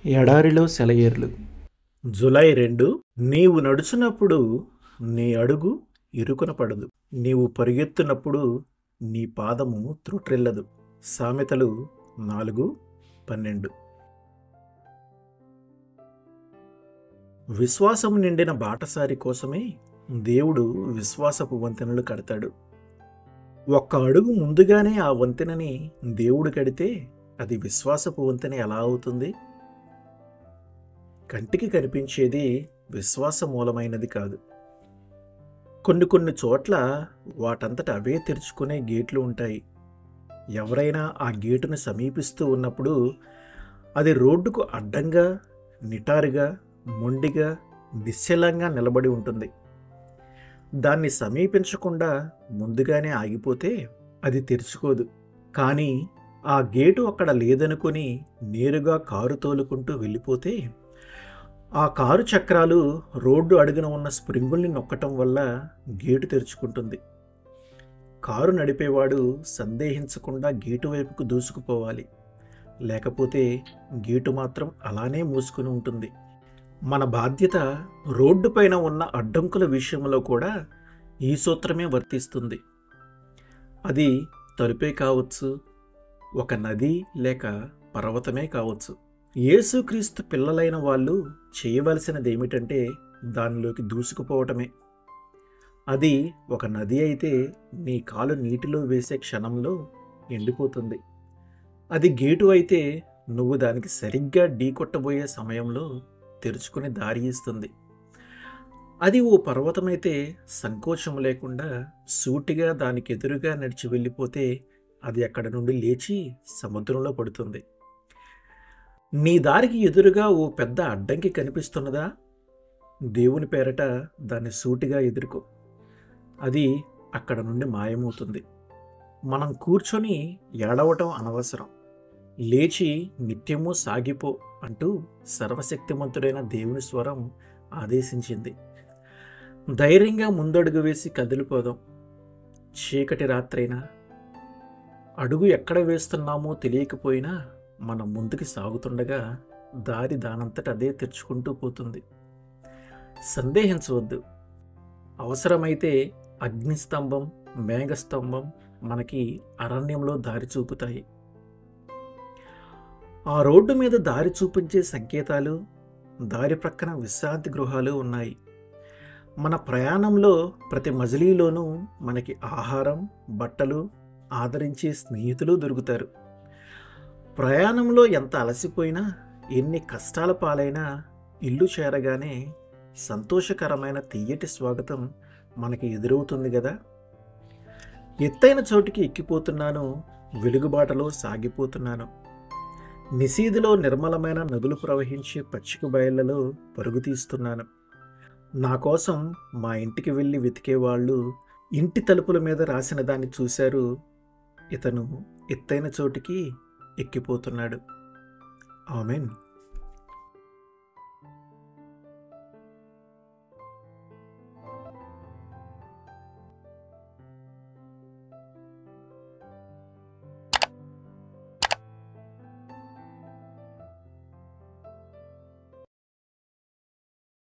ఎడారిలో సెలయేర్లు. జూలై 2. నీవు నడుచునప్పుడు నీ అడుగు ఇరుకున పడదు, నీవు పరిగెత్తునప్పుడు నీ పాదము త్రుట్రిల్లదు. సామెతలు 4:12. విశ్వాసము నిండిన బాటసారి కోసమే దేవుడు విశ్వాసపు వంతెనలు కడతాడు. ఒక్క అడుగు ముందుగానే ఆ వంతెనని దేవుడు కడితే అది విశ్వాసపు వంతెన ఎలా అవుతుంది? కంటికి కనిపించేది విశ్వాస మూలమైనది కాదు. కొన్ని చోట్ల వాటంతట అవే తెరుచుకునే గేట్లు ఉంటాయి. ఎవరైనా ఆ గేటును సమీపిస్తూ ఉన్నప్పుడు అది రోడ్డుకు అడ్డంగా, నిటారుగా, మొండిగా, నిశ్చలంగా నిలబడి ఉంటుంది. దాన్ని సమీపించకుండా ముందుగానే ఆగిపోతే అది తెరుచుకోదు. కానీ ఆ గేటు అక్కడ లేదనుకొని నేరుగా కారు తోలుకుంటూ వెళ్ళిపోతే ఆ కారు చక్రాలు రోడ్డు అడుగున ఉన్న స్ప్రింగుల్ని నొక్కటం వల్ల గేటు తెరుచుకుంటుంది. కారు నడిపేవాడు సందేహించకుండా గేటు వైపుకు దూసుకుపోవాలి, లేకపోతే గేటు మాత్రం అలానే మూసుకుని ఉంటుంది. మన బాధ్యత రోడ్డు పైన ఉన్న అడ్డంకుల విషయంలో కూడా ఈ సూత్రమే వర్తిస్తుంది. అది తలుపే కావచ్చు, ఒక నది లేక పర్వతమే కావచ్చు. యేసుక్రీస్తు పిల్లలైన వాళ్ళు చేయవలసినది ఏమిటంటే దానిలోకి దూసుకుపోవటమే. అది ఒక నది అయితే నీ కాలు నీటిలో వేసే క్షణంలో ఎండిపోతుంది. అది గేటు అయితే నువ్వు దానికి సరిగ్గా ఢీకొట్టబోయే సమయంలో తెరుచుకుని దారి ఇస్తుంది. అది ఓ పర్వతమైతే సంకోచం లేకుండా సూటిగా దానికి ఎదురుగా నడిచి వెళ్ళిపోతే అది అక్కడ నుండి లేచి సముద్రంలో పడుతుంది. నీ దారికి ఎదురుగా ఓ పెద్ద అడ్డంకి కనిపిస్తున్నదా? దేవుని పేరట దాన్ని సూటిగా ఎదుర్కో, అది అక్కడ నుండి మాయమవుతుంది. మనం కూర్చొని ఏడవటం అనవసరం, లేచి నిత్యము సాగిపో అంటూ సర్వశక్తిమంతుడైన దేవుని స్వరం ఆదేశించింది. ధైర్యంగా ముందడుగు వేసి కదిలిపోదాం. చీకటి రాత్రైనా, అడుగు ఎక్కడ వేస్తున్నామో తెలియకపోయినా మనం ముందుకు సాగుతుండగా దారి దానంతట అదే తెరుచుకుంటూ పోతుంది. సందేహించవద్దు. అవసరమైతే అగ్నిస్తంభం, మేఘస్తంభం మనకి అరణ్యంలో దారి చూపుతాయి. ఆ రోడ్డు మీద దారి చూపించే సంకేతాలు, దారి ప్రక్కన విశ్రాంతి గృహాలు ఉన్నాయి. మన ప్రయాణంలో ప్రతి మజిలీలోనూ మనకి ఆహారం, బట్టలు, ఆదరించే స్నేహితులు దొరుకుతారు. ప్రయాణంలో ఎంత అలసిపోయినా, ఎన్ని కష్టాల పాలైనా ఇల్లు చేరగానే సంతోషకరమైన తీయటి స్వాగతం మనకి ఎదురవుతుంది కదా. ఎత్తైన చోటికి ఎక్కిపోతున్నాను, వెలుగుబాటలో సాగిపోతున్నాను. నిశీదిలో నిర్మలమైన నదులు ప్రవహించే పచ్చిక బయళ్లలో పరుగు తీస్తున్నాను. నా కోసం మా ఇంటికి వెళ్ళి వెతికేవాళ్ళు ఇంటి తలుపుల మీద రాసిన దాన్ని చూశారు, ఇతను ఎత్తైన చోటికి ఎక్కిపోతున్నాడు. ఆమెన్.